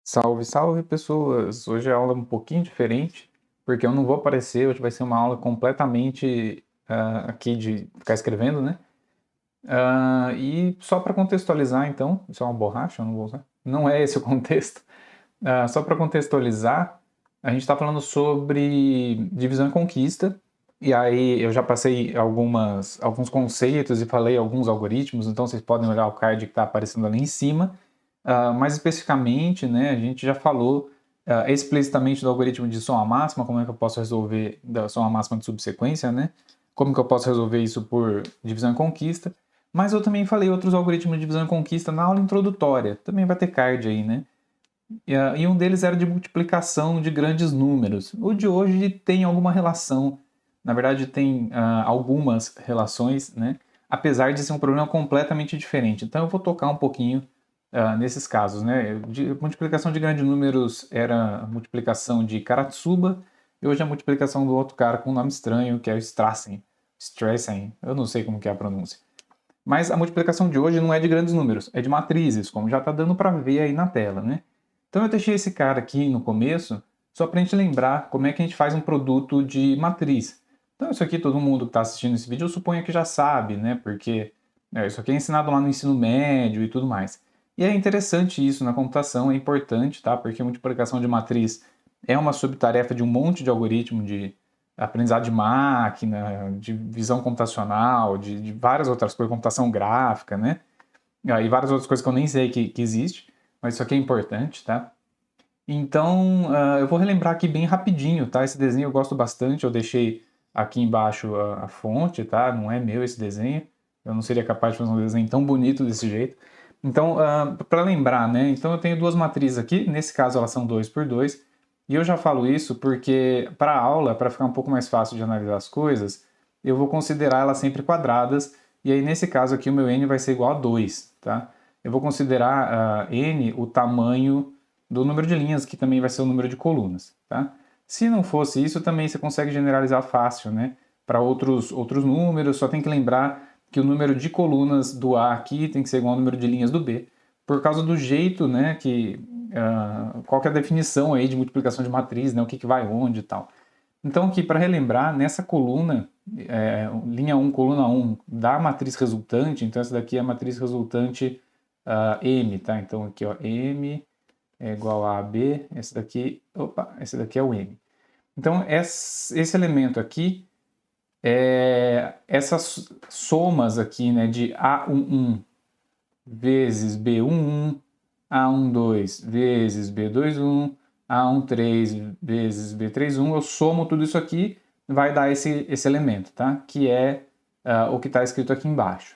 Salve, salve pessoas! Hoje a aula é um pouquinho diferente, porque eu não vou aparecer, hoje vai ser uma aula completamente aqui de ficar escrevendo, né? E só para contextualizar, então, isso é uma borracha, eu não vou usar. Não é esse o contexto. Só para contextualizar, a gente está falando sobre divisão e conquista, e aí eu já passei alguns conceitos e falei alguns algoritmos, então vocês podem olhar o card que está aparecendo ali em cima. Mais especificamente, né, a gente já falou explicitamente do algoritmo de soma máxima, como é que eu posso resolver da soma máxima de subsequência, né? Como que eu posso resolver isso por divisão e conquista. Mas eu também falei outros algoritmos de divisão e conquista na aula introdutória. Também vai ter card aí, né? E um deles era de multiplicação de grandes números. O de hoje tem alguma relação, na verdade tem algumas relações, né? Apesar de ser um problema completamente diferente. Então eu vou tocar um pouquinho nesses casos, né? Multiplicação de grandes números era a multiplicação de Karatsuba, e hoje a multiplicação do outro cara com um nome estranho, que é o Strassen, eu não sei como que é a pronúncia. Mas a multiplicação de hoje não é de grandes números, é de matrizes, como já está dando para ver aí na tela, né? Então eu deixei esse cara aqui no começo, só para a gente lembrar como é que a gente faz um produto de matriz. Então isso aqui todo mundo que está assistindo esse vídeo eu suponho que já sabe, né? Porque isso aqui é ensinado lá no ensino médio e tudo mais. E é interessante isso na computação, é importante, tá? Porque a multiplicação de matriz é uma subtarefa de um monte de algoritmo de aprendizado de máquina, de visão computacional, de várias outras coisas, computação gráfica, né? E várias outras coisas que eu nem sei que existe, mas isso aqui é importante, tá? Então, eu vou relembrar aqui bem rapidinho, tá? Esse desenho eu gosto bastante, eu deixei aqui embaixo a fonte, tá? Não é meu esse desenho, eu não seria capaz de fazer um desenho tão bonito desse jeito. Então, para lembrar, né? Então eu tenho duas matrizes aqui, nesse caso elas são 2 por 2, e eu já falo isso porque para a aula, para ficar um pouco mais fácil de analisar as coisas, eu vou considerar elas sempre quadradas, e aí nesse caso aqui o meu n vai ser igual a 2, tá? Eu vou considerar n o tamanho do número de linhas, que também vai ser o número de colunas, tá? Se não fosse isso, também você consegue generalizar fácil, né? Para outros números, só tem que lembrar que o número de colunas do A aqui tem que ser igual ao número de linhas do B, por causa do jeito, né, qual que é a definição aí de multiplicação de matriz, né, o que vai onde e tal. Então aqui, para relembrar, nessa coluna, linha 1, coluna 1, da matriz resultante, então essa daqui é a matriz resultante M, tá? Então aqui, ó, M é igual a AB, esse daqui é o M. Então, esse elemento aqui, essas somas aqui, né, de A11 vezes B11, A12 vezes B21, A13 vezes B31, eu somo tudo isso aqui, vai dar esse elemento, tá? Que é o que está escrito aqui embaixo.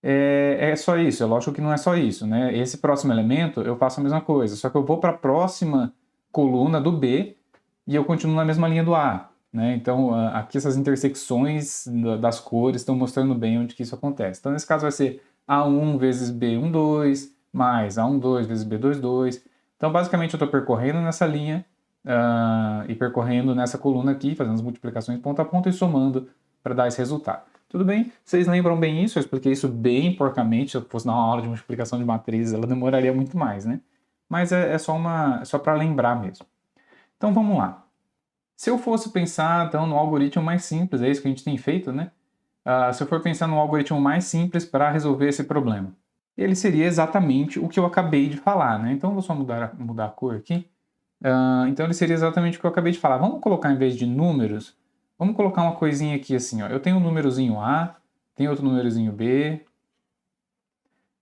É só isso, é lógico que não é só isso, né? Esse próximo elemento eu faço a mesma coisa, só que eu vou para a próxima coluna do B e eu continuo na mesma linha do A, né? Então aqui essas intersecções das cores estão mostrando bem onde que isso acontece. Então nesse caso vai ser A1 vezes B12 mais A12 vezes B22. Então basicamente eu estou percorrendo nessa linha e percorrendo nessa coluna aqui, fazendo as multiplicações ponto a ponto e somando para dar esse resultado. Tudo bem? Vocês lembram bem isso? Eu expliquei isso bem porcamente. Se eu fosse dar uma aula de multiplicação de matrizes, ela demoraria muito mais, né? Mas é só para lembrar mesmo. Então vamos lá. Se eu fosse pensar então no algoritmo mais simples, é isso que a gente tem feito, né? Se eu for pensar no algoritmo mais simples para resolver esse problema, ele seria exatamente o que eu acabei de falar, né? Então eu vou só mudar a cor aqui. Então ele seria exatamente o que eu acabei de falar. Vamos colocar, em vez de números, vamos colocar uma coisinha aqui assim, ó. Eu tenho um númerozinho A, tem outro númerozinho B,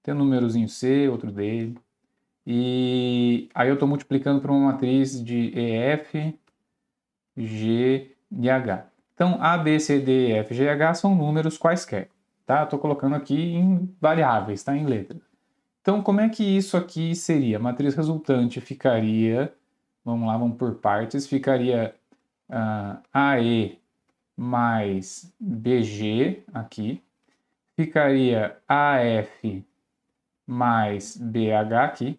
tem um númerozinho C, outro D. E aí eu estou multiplicando por uma matriz de EF, G e H. Então A, B, C, D, E, F, G e H são números quaisquer. Tá? Estou colocando aqui em variáveis, tá? Em letras. Então como é que isso aqui seria? A matriz resultante ficaria... Vamos lá, vamos por partes. Ficaria AE mais BG aqui. Ficaria AF mais BH aqui.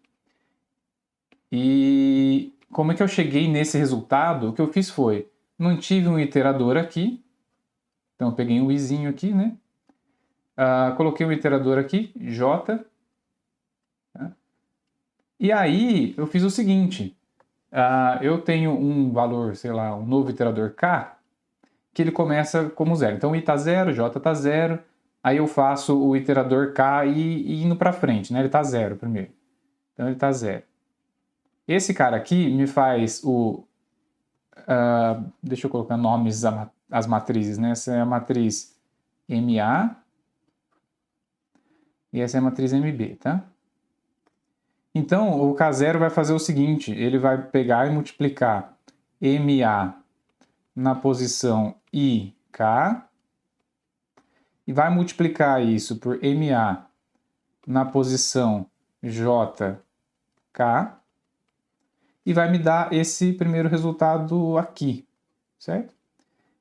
E como é que eu cheguei nesse resultado? O que eu fiz foi, mantive um iterador aqui. Então eu peguei um izinho aqui, né? Coloquei um iterador aqui, J. Tá? E aí eu fiz o seguinte, eu tenho um valor, sei lá, um novo iterador k, que ele começa como zero. Então I está zero, J está zero, aí eu faço o iterador k e indo para frente, né? Ele está zero primeiro. Então ele está zero. Esse cara aqui me faz o... deixa eu colocar nomes às matrizes, né? Essa é a matriz MA e essa é a matriz MB, tá? Então o K0 vai fazer o seguinte, ele vai pegar e multiplicar MA na posição IK e vai multiplicar isso por MA na posição JK e vai me dar esse primeiro resultado aqui, certo?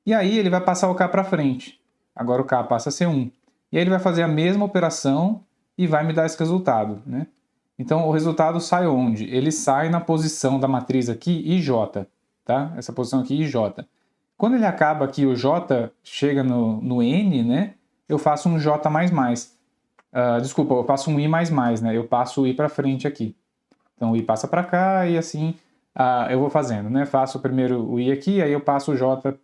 E aí ele vai passar o K para frente. Agora o K passa a ser 1. E aí ele vai fazer a mesma operação e vai me dar esse resultado, né? Então o resultado sai onde? Ele sai na posição da matriz aqui IJ, tá? Essa posição aqui IJ. Quando ele acaba aqui, o J chega no N, né? Eu faço um J++. Desculpa, eu faço um I++, né? Eu passo o I para frente aqui. Então o I passa para cá e assim eu vou fazendo, né? Faço primeiro o I aqui, aí eu passo o J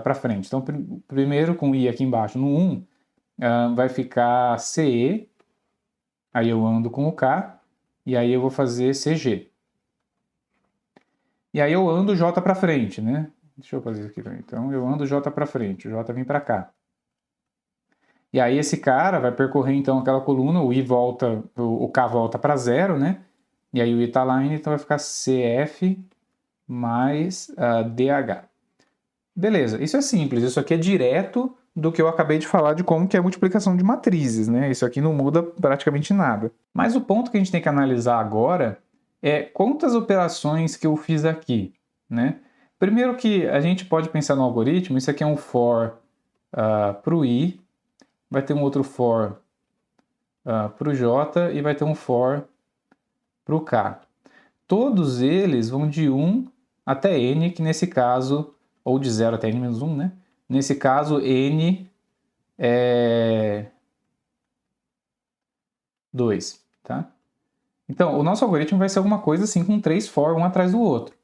para frente. Então primeiro com o I aqui embaixo no 1, vai ficar CE, aí eu ando com o K, e aí eu vou fazer CG. E aí eu ando o J para frente, né? Deixa eu fazer isso aqui também. Então eu ando o J para frente, o J vem para cá. E aí esse cara vai percorrer então aquela coluna, o I volta, o K volta para zero, né? E aí o I está lá ainda, então vai ficar CF mais DH. Beleza, isso é simples, isso aqui é direto do que eu acabei de falar de como que é a multiplicação de matrizes, né? Isso aqui não muda praticamente nada. Mas o ponto que a gente tem que analisar agora é quantas operações que eu fiz aqui, né? Primeiro que a gente pode pensar no algoritmo, isso aqui é um for para o I, vai ter um outro for para o J e vai ter um for para o K. Todos eles vão de 1 até N, que nesse caso, ou de 0 até N-1, né? Nesse caso, N é 2, tá? Então, o nosso algoritmo vai ser alguma coisa assim com 3 for, um atrás do outro.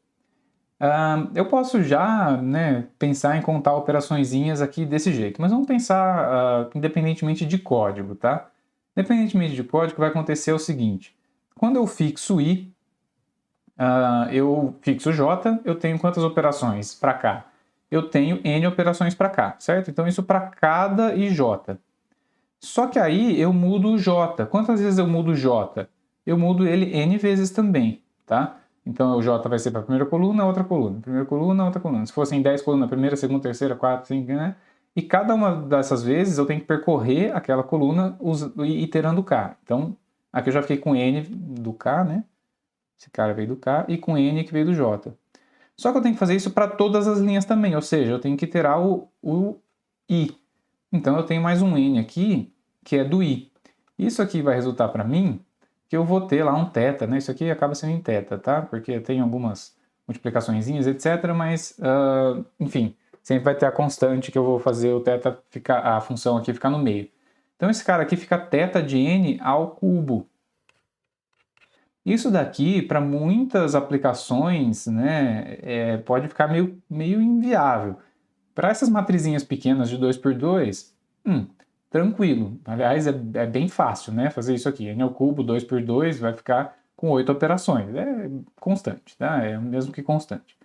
Eu posso já, né, pensar em contar operaçõezinhas aqui desse jeito, mas vamos pensar independentemente de código, tá? Independentemente de código, vai acontecer o seguinte. Quando eu fixo I, eu fixo J, eu tenho quantas operações para cá? Eu tenho N operações para cá, certo? Então isso para cada IJ. Só que aí eu mudo o J. Quantas vezes eu mudo o J? Eu mudo ele N vezes também, tá? Então o J vai ser para a primeira coluna, outra coluna. Primeira coluna, outra coluna. Se fossem 10 colunas, primeira, segunda, terceira, quarta, 5, né? E cada uma dessas vezes eu tenho que percorrer aquela coluna iterando K. Então aqui eu já fiquei com N do K, né? Esse cara veio do K e com N que veio do J. Só que eu tenho que fazer isso para todas as linhas também, ou seja, eu tenho que iterar o I. Então eu tenho mais um N aqui, que é do I. Isso aqui vai resultar para mim que eu vou ter lá um θ, né? Isso aqui acaba sendo em θ, tá? Porque tem algumas multiplicaçõezinhas, etc. Mas, enfim, sempre vai ter a constante que eu vou fazer o θ ficar, a função aqui ficar no meio. Então esse cara aqui fica θ de n ao cubo. Isso daqui, para muitas aplicações, né, pode ficar meio inviável. Para essas matrizinhas pequenas de 2 por 2, tranquilo. Aliás, é bem fácil, né, fazer isso aqui. N ao cubo, 2 por 2, vai ficar com 8 operações. É constante, tá? É o mesmo que constante.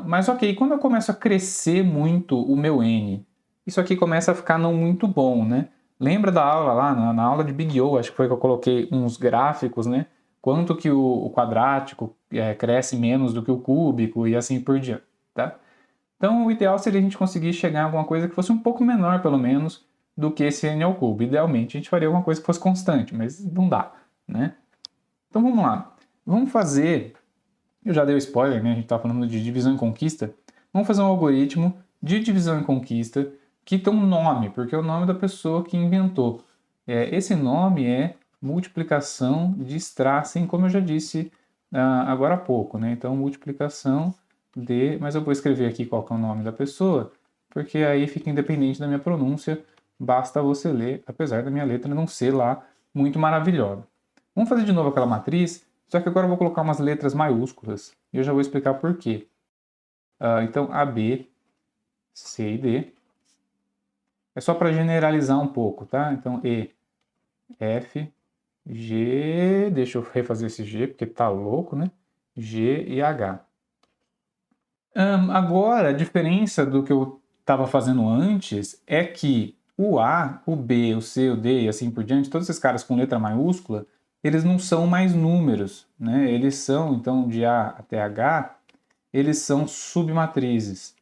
Mas ok, quando eu começo a crescer muito o meu N, isso aqui começa a ficar não muito bom, né? Lembra da aula lá, na aula de Big O, acho que foi que eu coloquei uns gráficos, né? Quanto que o quadrático cresce menos do que o cúbico e assim por diante, tá? Então o ideal seria a gente conseguir chegar a alguma coisa que fosse um pouco menor, pelo menos, do que esse n ao cubo. Idealmente a gente faria alguma coisa que fosse constante, mas não dá, né? Então vamos lá. Vamos fazer... Eu já dei o spoiler, né? A gente está falando de divisão em conquista. Vamos fazer um algoritmo de divisão em conquista que tem um nome, porque é o nome da pessoa que inventou. Esse nome é multiplicação de Strassen, como eu já disse agora há pouco, né? Então, multiplicação de... Mas eu vou escrever aqui qual que é o nome da pessoa, porque aí fica independente da minha pronúncia, basta você ler, apesar da minha letra não ser lá muito maravilhosa. Vamos fazer de novo aquela matriz, só que agora eu vou colocar umas letras maiúsculas. E eu já vou explicar por quê. Então, A, B, C e D. É só para generalizar um pouco, tá? Então, E, F, G... Deixa eu refazer esse G, porque tá louco, né? G e H. Agora, a diferença do que eu estava fazendo antes é que o A, o B, o C, o D e assim por diante, todos esses caras com letra maiúscula, eles não são mais números, né? Eles são, então, de A até H, eles são submatrizes.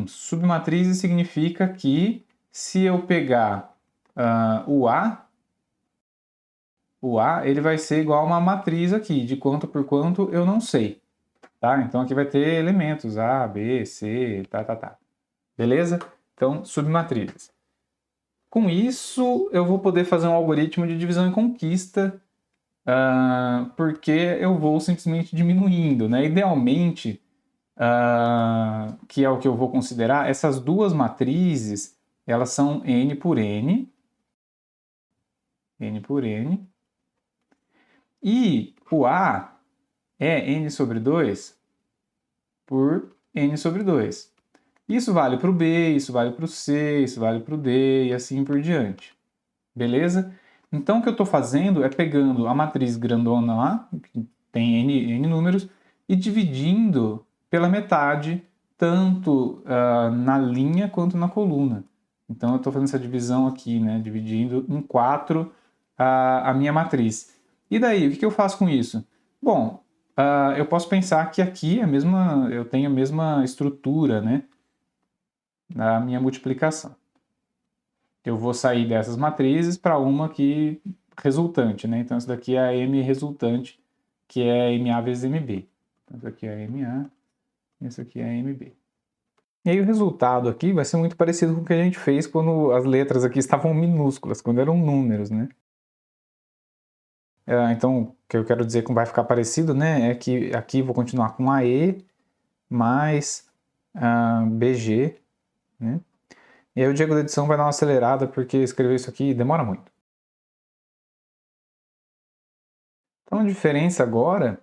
Submatrizes significa que se eu pegar o A ele vai ser igual a uma matriz aqui, de quanto por quanto eu não sei. Tá? Então aqui vai ter elementos A, B, C, tá. Beleza? Então, submatrizes. Com isso, eu vou poder fazer um algoritmo de divisão e conquista, porque eu vou simplesmente diminuindo, né? Idealmente, que é o que eu vou considerar, essas duas matrizes, elas são N por N, e o A é N sobre 2 por N sobre 2. Isso vale para o B, isso vale para o C, isso vale para o D e assim por diante. Beleza? Então o que eu estou fazendo é pegando a matriz grandona lá, que tem N números, e dividindo pela metade, tanto na linha quanto na coluna. Então eu estou fazendo essa divisão aqui, né? Dividindo em 4 a minha matriz. E daí, o que eu faço com isso? Bom, eu posso pensar que aqui eu tenho a mesma estrutura, né? Na minha multiplicação. Eu vou sair dessas matrizes para uma que resultante, né? Então, essa daqui é a M resultante, que é MA vezes MB. Então, essa aqui é MA e essa aqui é MB. E aí o resultado aqui vai ser muito parecido com o que a gente fez quando as letras aqui estavam minúsculas, quando eram números, né? Então, o que eu quero dizer que vai ficar parecido, né? É que aqui vou continuar com AE mais BG, né? E aí o Diego da edição vai dar uma acelerada, porque escrever isso aqui demora muito. Então a diferença agora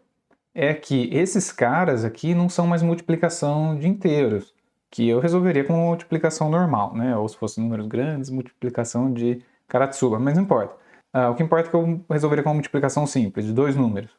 é que esses caras aqui não são mais multiplicação de inteiros, que eu resolveria com multiplicação normal, né? Ou se fossem números grandes, multiplicação de Karatsuba, mas não importa. O que importa é que eu resolveria com uma multiplicação simples, de 2 números.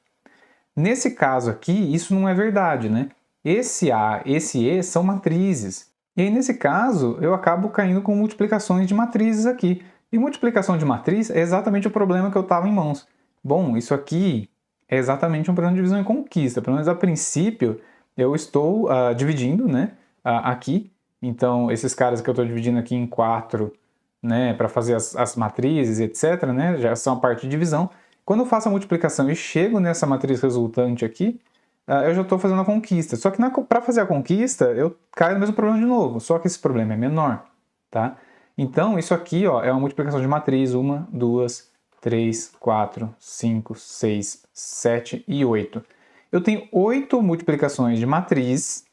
Nesse caso aqui, isso não é verdade, né? Esse A, esse E são matrizes. E aí, nesse caso, eu acabo caindo com multiplicações de matrizes aqui. E multiplicação de matriz é exatamente o problema que eu estava em mãos. Bom, isso aqui é exatamente um problema de divisão e conquista. Pelo menos a princípio, eu estou dividindo, né, aqui. Então, esses caras que eu estou dividindo aqui em 4, né, para fazer as matrizes, etc., né, já são a parte de divisão. Quando eu faço a multiplicação e chego nessa matriz resultante aqui, eu já estou fazendo a conquista. Só que para fazer a conquista, eu caio no mesmo problema de novo, só que esse problema é menor, tá? Então, isso aqui ó, é uma multiplicação de matriz, 1, 2, 3, 4, 5, 6, 7 e 8. Eu tenho 8 multiplicações de matriz,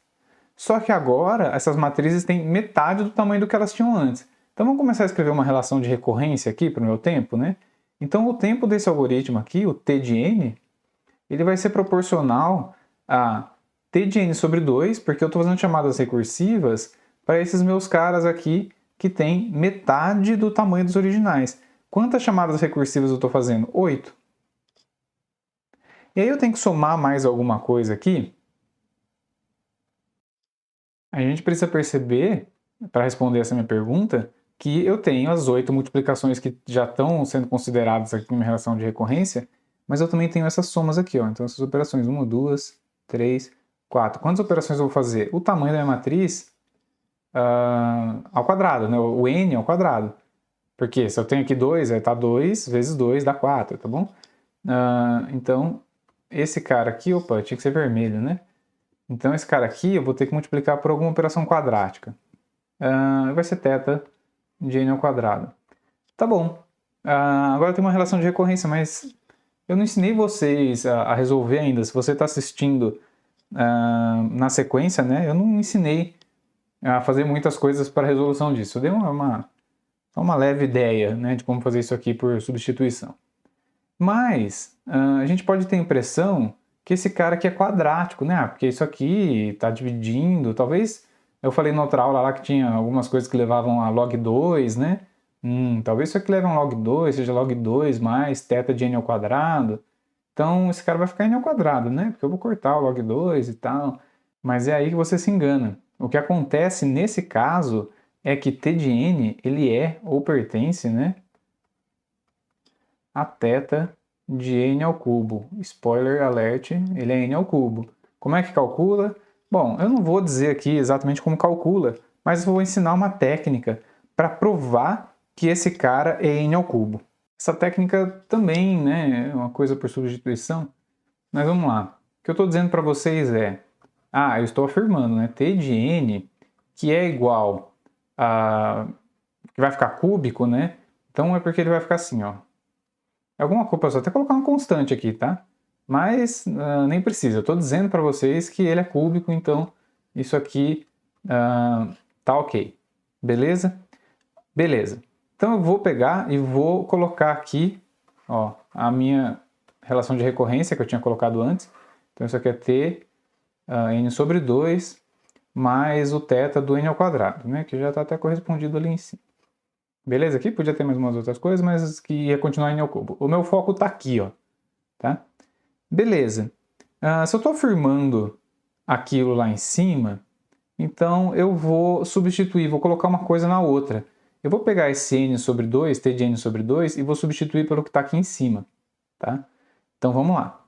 só que agora essas matrizes têm metade do tamanho do que elas tinham antes. Então vamos começar a escrever uma relação de recorrência aqui para o meu tempo, né? Então o tempo desse algoritmo aqui, o t de n, ele vai ser proporcional a t de n sobre 2, porque eu estou fazendo chamadas recursivas para esses meus caras aqui que tem metade do tamanho dos originais. Quantas chamadas recursivas eu estou fazendo? 8. E aí eu tenho que somar mais alguma coisa aqui. A gente precisa perceber, para responder essa minha pergunta, que eu tenho as 8 multiplicações que já estão sendo consideradas aqui como relação de recorrência, mas eu também tenho essas somas aqui, ó. Então essas operações, 1, 2, 3, 4. Quantas operações eu vou fazer? O tamanho da minha matriz ao quadrado, né? O n ao quadrado. Porque se eu tenho aqui 2, vai estar 2 vezes 2 dá 4, tá bom? Então, esse cara aqui, opa, tinha que ser vermelho, né? Então esse cara aqui eu vou ter que multiplicar por alguma operação quadrática. Vai ser θ de n ao quadrado. Tá bom. Agora tem uma relação de recorrência, mas eu não ensinei vocês a resolver ainda. Se você está assistindo na sequência, né, eu não ensinei a fazer muitas coisas para a resolução disso. Eu dei uma leve ideia, né, de como fazer isso aqui por substituição. Mas a gente pode ter a impressão que esse cara aqui é quadrático, né? Porque isso aqui está dividindo, talvez... Eu falei na outra aula lá que tinha algumas coisas que levavam a log 2, né? Talvez isso aqui leve a um log 2, seja log 2 mais θ de n ao quadrado. Então esse cara vai ficar n ao quadrado, né? Porque eu vou cortar o log 2 e tal. Mas é aí que você se engana. O que acontece nesse caso é que t de n, ele é ou pertence, né, a θ de n ao cubo. Spoiler alert, ele é n ao cubo. Como é que calcula? Bom, eu não vou dizer aqui exatamente como calcula, mas vou ensinar uma técnica para provar que esse cara é n ao cubo. Essa técnica também, né, é uma coisa por substituição, mas vamos lá. O que eu estou dizendo para vocês é, eu estou afirmando, né, t de n, que é igual a... que vai ficar cúbico, né, então é porque ele vai ficar assim, ó. Alguma coisa, posso até colocar uma constante aqui, tá? Mas nem precisa, eu estou dizendo para vocês que ele é cúbico, então isso aqui tá ok. Beleza? Beleza. Então eu vou pegar e vou colocar aqui, ó, a minha relação de recorrência que eu tinha colocado antes. Então isso aqui é t n sobre 2 mais o θ do n ao quadrado, né? Que já está até correspondido ali em cima. Beleza? Aqui podia ter mais umas outras coisas, mas que ia continuar n ao cubo. O meu foco está aqui, ó. Tá? Beleza. Se eu estou afirmando aquilo lá em cima, então eu vou substituir, vou colocar uma coisa na outra. Eu vou pegar esse n sobre 2, t de n sobre 2, e vou substituir pelo que está aqui em cima. Tá? Então vamos lá.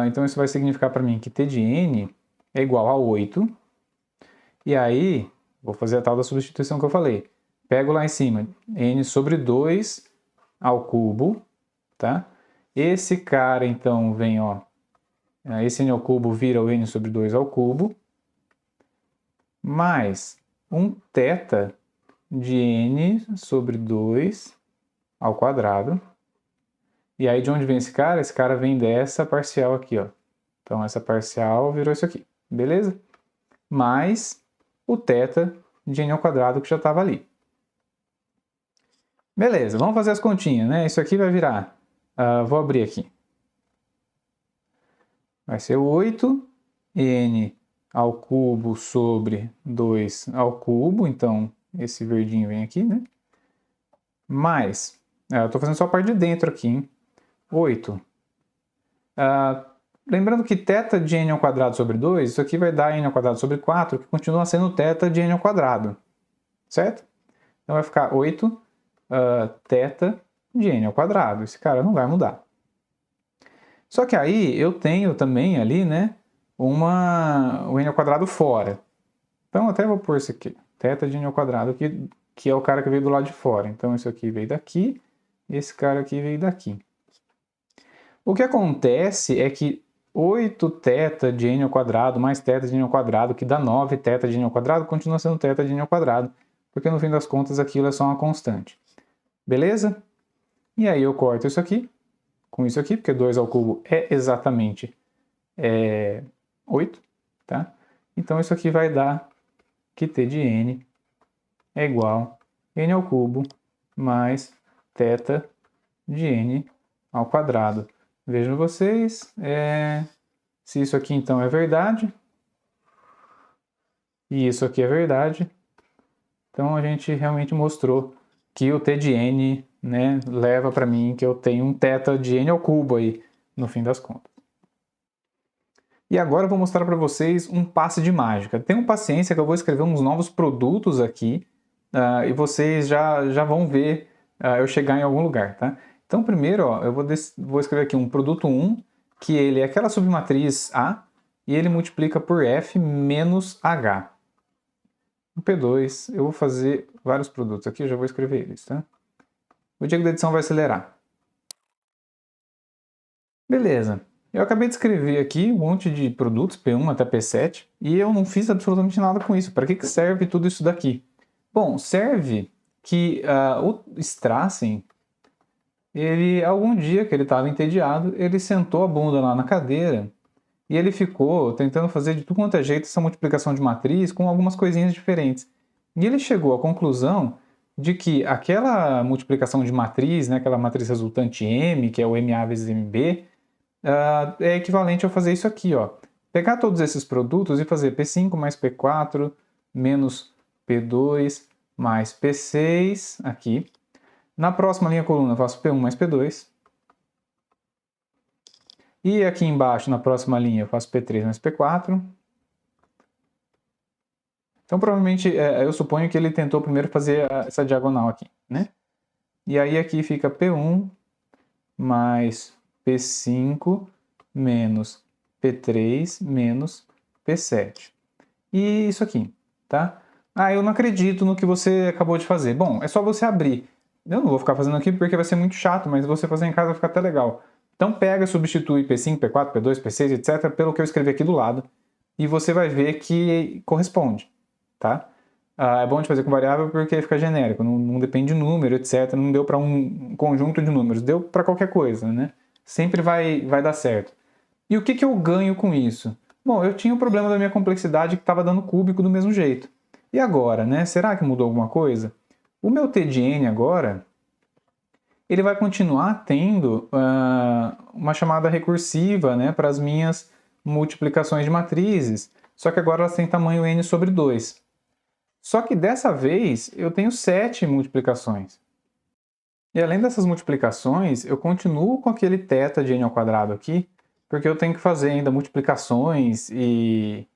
Então isso vai significar para mim que t de n é igual a 8. E aí, vou fazer a tal da substituição que eu falei. Pego lá em cima n sobre 2 ao cubo, tá? Esse cara, então, vem, ó, esse n ao cubo vira o n sobre 2 ao cubo, mais um θ de n sobre 2 ao quadrado. E aí, de onde vem esse cara? Esse cara vem dessa parcial aqui, ó. Então, essa parcial virou isso aqui, beleza? Mais o θ de n ao quadrado que já estava ali. Beleza, vamos fazer as continhas, né? Isso aqui vai virar... vou abrir aqui. Vai ser 8n ao cubo sobre 2 ao cubo. Então, esse verdinho vem aqui, né? Mais... eu estou fazendo só a parte de dentro aqui, hein? 8. Lembrando que θ de n ao quadrado sobre 2, isso aqui vai dar n ao quadrado sobre 4, que continua sendo θ de n ao quadrado. Certo? Então vai ficar 8 θ de n ao quadrado. Esse cara não vai mudar. Só que aí eu tenho também ali, né, o n ao quadrado fora. Então até vou pôr isso aqui, θ de n ao quadrado, que é o cara que veio do lado de fora. Então isso aqui veio daqui, esse cara aqui veio daqui. O que acontece é que 8θ de n ao quadrado mais θ de n ao quadrado, que dá 9θ de n ao quadrado, continua sendo θ de n ao quadrado, porque no fim das contas aquilo é só uma constante. Beleza? E aí eu corto isso aqui, com isso aqui, porque 2 ao cubo é exatamente 8, tá? Então isso aqui vai dar que t de n é igual a n ao cubo mais θ de n ao quadrado. Vejam vocês, se isso aqui então é verdade, e isso aqui é verdade, então a gente realmente mostrou que o t de n, né, leva para mim que eu tenho um θ de n ao cubo aí, no fim das contas. E agora eu vou mostrar para vocês um passe de mágica. Tenham paciência que eu vou escrever uns novos produtos aqui, e vocês já vão ver eu chegar em algum lugar, tá? Então primeiro, ó, eu vou escrever aqui um produto 1, que ele é aquela submatriz A, e ele multiplica por F menos H. No P2, eu vou fazer vários produtos aqui, eu já vou escrever eles, tá? O Diego da edição vai acelerar. Beleza. Eu acabei de escrever aqui um monte de produtos, P1 até P7, e eu não fiz absolutamente nada com isso. Para que serve tudo isso daqui? Bom, serve que o Strassen, algum dia que ele estava entediado, ele sentou a bunda lá na cadeira e ele ficou tentando fazer de tudo quanto é jeito essa multiplicação de matriz com algumas coisinhas diferentes. E ele chegou à conclusão de que aquela multiplicação de matriz, né, aquela matriz resultante M, que é o MA vezes MB, é equivalente a eu fazer isso aqui, ó. Pegar todos esses produtos e fazer P5 mais P4 menos P2 mais P6 aqui. Na próxima linha coluna eu faço P1 mais P2. E aqui embaixo, na próxima linha, eu faço P3 mais P4. Então, provavelmente, eu suponho que ele tentou primeiro fazer essa diagonal aqui, né? E aí aqui fica P1 mais P5 menos P3 menos P7. E isso aqui, tá? Ah, eu não acredito no que você acabou de fazer. Bom, é só você abrir. Eu não vou ficar fazendo aqui porque vai ser muito chato, mas você fazer em casa vai ficar até legal. Então pega, substitui P5, P4, P2, P6, etc. pelo que eu escrevi aqui do lado. E você vai ver que corresponde, tá? É bom de fazer com variável porque fica genérico, não depende de número, etc. Não deu para um conjunto de números, deu para qualquer coisa, né? Sempre vai dar certo. E o que eu ganho com isso? Bom, eu tinha o problema da minha complexidade que estava dando cúbico do mesmo jeito. E agora, né? Será que mudou alguma coisa? O meu T de n agora, ele vai continuar tendo uma chamada recursiva, né, para as minhas multiplicações de matrizes, só que agora elas têm tamanho n sobre 2. Só que dessa vez eu tenho 7 multiplicações. E além dessas multiplicações, eu continuo com aquele θ de n ao quadrado aqui, porque eu tenho que fazer ainda multiplicações e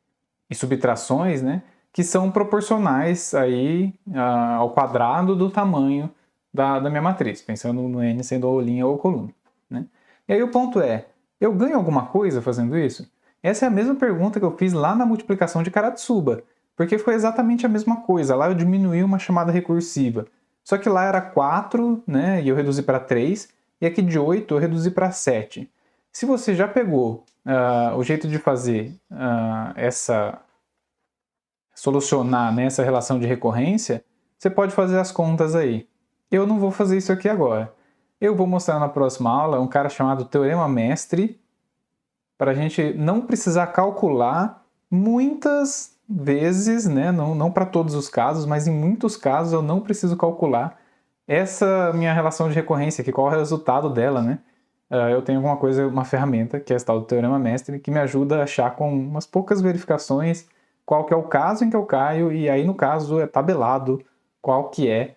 subtrações, né, que são proporcionais aí, ao quadrado do tamanho da minha matriz, pensando no n sendo ou linha ou coluna, né? E aí o ponto é, eu ganho alguma coisa fazendo isso? Essa é a mesma pergunta que eu fiz lá na multiplicação de Karatsuba, porque foi exatamente a mesma coisa. Lá eu diminuí uma chamada recursiva, só que lá era 4, né, e eu reduzi para 3, e aqui de 8 eu reduzi para 7. Se você já pegou o jeito de fazer solucionar, né, essa relação de recorrência, você pode fazer as contas aí. Eu não vou fazer isso aqui agora. Eu vou mostrar na próxima aula um cara chamado Teorema Mestre, para a gente não precisar calcular muitas vezes, né, não para todos os casos, mas em muitos casos eu não preciso calcular essa minha relação de recorrência, que qual é o resultado dela, né? Eu tenho alguma coisa, uma ferramenta, que é esse tal do Teorema Mestre, que me ajuda a achar com umas poucas verificações qual que é o caso em que eu caio, e aí no caso é tabelado qual que é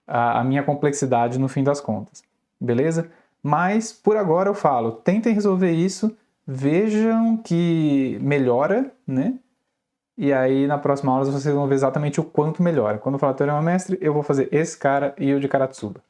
a minha complexidade no fim das contas, beleza? Mas por agora eu falo, tentem resolver isso, vejam que melhora, né? E aí na próxima aula vocês vão ver exatamente o quanto melhora. Quando eu falar Teorema Mestre, eu vou fazer esse cara e o de Karatsuba.